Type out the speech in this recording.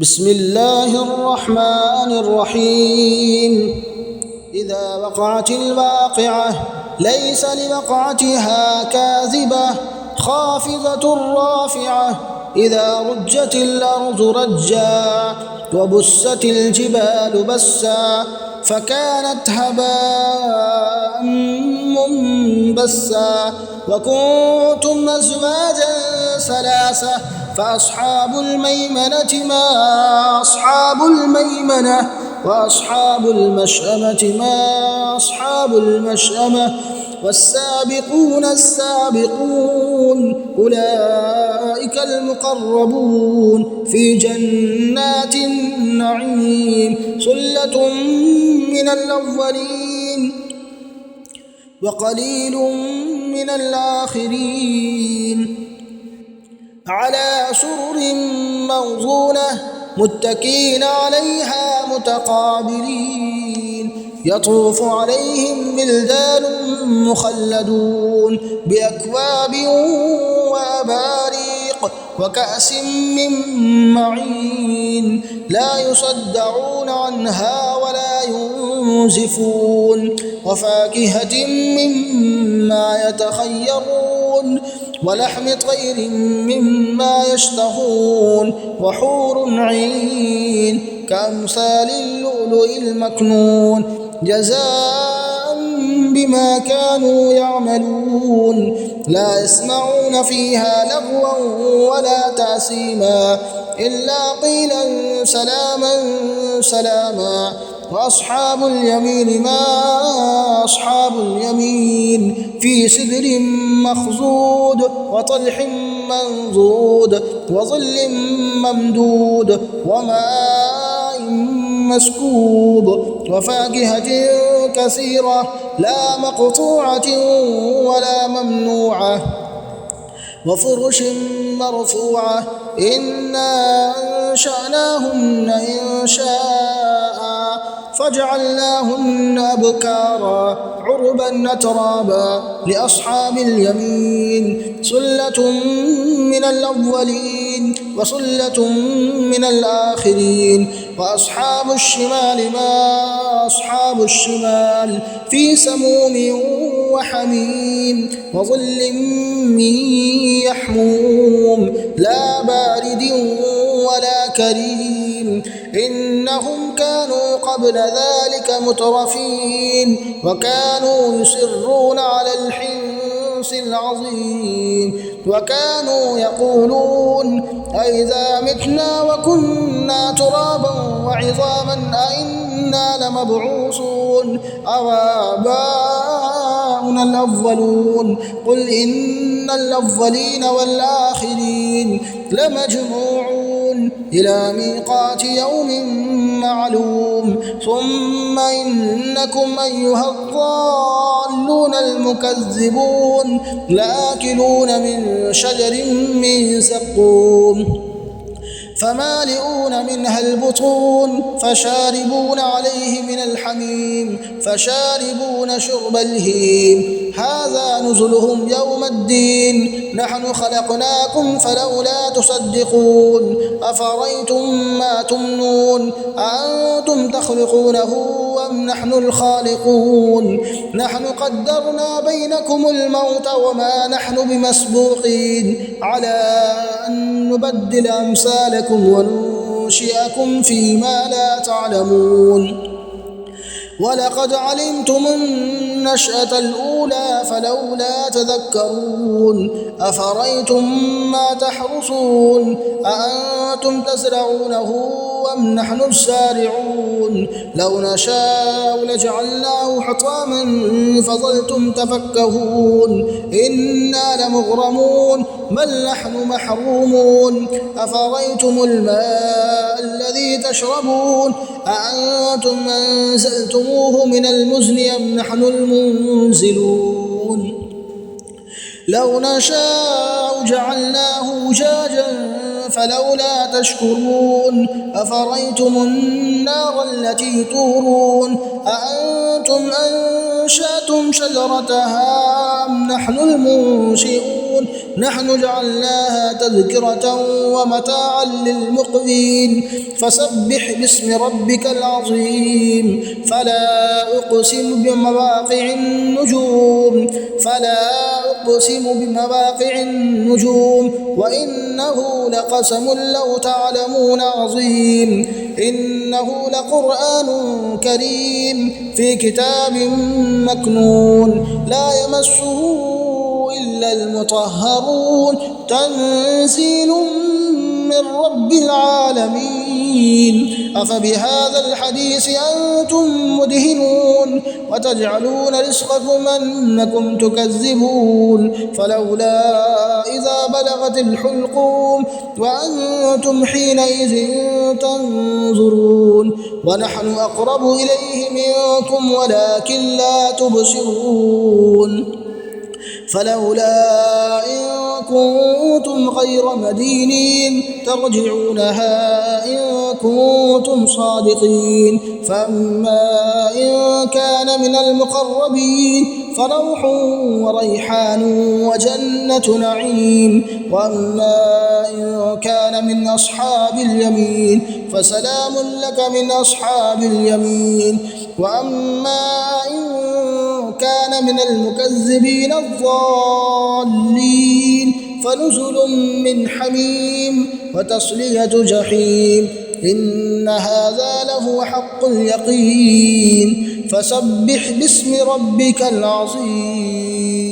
بسم الله الرحمن الرحيم. إذا وقعت الواقعة ليس لوقعتها كاذبة خافضة رافعة. إذا رجت الأرض رجا وبست الجبال بسا فكانت هباء منبسا. وكنتم أزواجا ثلاثة فأصحاب الميمنة ما أصحاب الميمنة وأصحاب المشأمة ما أصحاب المشأمة. والسابقون السابقون أولئك المقربون في جنات النعيم. ثلة من الأولين وقليل من الآخرين. على سرر موضونة متكئين عليها متقابلين. يطوف عليهم بلدان مخلدون بأكواب وأباريق وكأس من معين. لا يصدعون عنها ولا ينزفون. وفاكهة مما يتخيرون ولحم طير مما يشتهون. وحور عين كأمثال اللؤلؤ المكنون جزاء بما كانوا يعملون. لا يسمعون فيها لغوا ولا تأثيما إلا قيلا سلاما سلاما. وأصحاب اليمين ما أصحاب اليمين في سدر مخضود وطلح منضود وظل ممدود وماء مسكوب. وفاكهة كثيرة لا مقطوعة ولا ممنوعة وفرش مرفوعة. إنا أنشأناهن إنشاء فجعلناهن أبكارا عربا أترابا. لأصحاب اليمين ثلة من الأولين وثلة من الآخرين. وأصحاب الشمال ما أصحاب الشمال في سموم وحميم وظل من يحموم لا بارد ولا كريم. إنهم كانوا قبل ذلك مترفين وكانوا يصرون على الحنث العظيم. وكانوا يقولون أئذا متنا وكنا ترابا وعظاما أئنا لمبعوثون أو آباؤنا الأولون. قل إن الأولين والآخرين لمجموعون إلى ميقات يوم معلوم. ثم إنكم أيها الضالون المكذبون لآكلون من شجر من زقوم فمالئون منها البطون فشاربون عليه من الحميم فشاربون شرب الهيم. هذا نزلهم يوم الدين. نحن خلقناكم فلولا تصدقون. أفرأيتم ما تمنون أأنتم تخلقونه أم نحن الخالقون. نحن قدرنا بينكم الموت وما نحن بمسبوقين على أن نبدل أمثالكم وننشئكم فيما لا تعلمون. ولقد علمتم النشأة الأولى فلولا تذكرون. أفرأيتم ما تحرثون أأنتم تزرعونه أم نحن الزارعون. لو نشاء لجعلناه حطاما فظلتم تفكهون. إنا لمغرمون بل نحن محرومون. أفرأيتم الماء الذي تشربون أأنتم أنزلتموه من المزن أم نحن المنزلون. لو نشاء جعلناه أجاجا فلولا تشكرون. أفرأيتم النار التي تورون أأنتم أنشأتم شجرتها أم نحن المنشئون. نحن جعلناها تذكرة ومتاعا للمقوين فسبح باسم ربك العظيم فلا أقسم بمواقع النجوم وإنه لقسم لو تعلمون عظيم إنه لقرآن كريم في كتاب مكنون لا يمسه إلا المطهرون تنزيل من رب العالمين أفبهذا الحديث أنتم مدهنون وتجعلون رزقكم أنكم تكذبون فلولا إذا بلغت الحلقوم وأنتم حينئذ تنظرون ونحن أقرب إليه منكم ولكن لا تبصرون فلولا إن كنتم غير مدينين ترجعونها إن كنتم صادقين فأما إن كان من المقربين فروح وريحان وجنة نعيم وأما إن كان من أصحاب اليمين فسلام لك من أصحاب اليمين وأما إن كان من المكذبين الضالين فنزل من حميم وتصلية جحيم إن هذا لهو حق اليقين فسبح باسم ربك العظيم.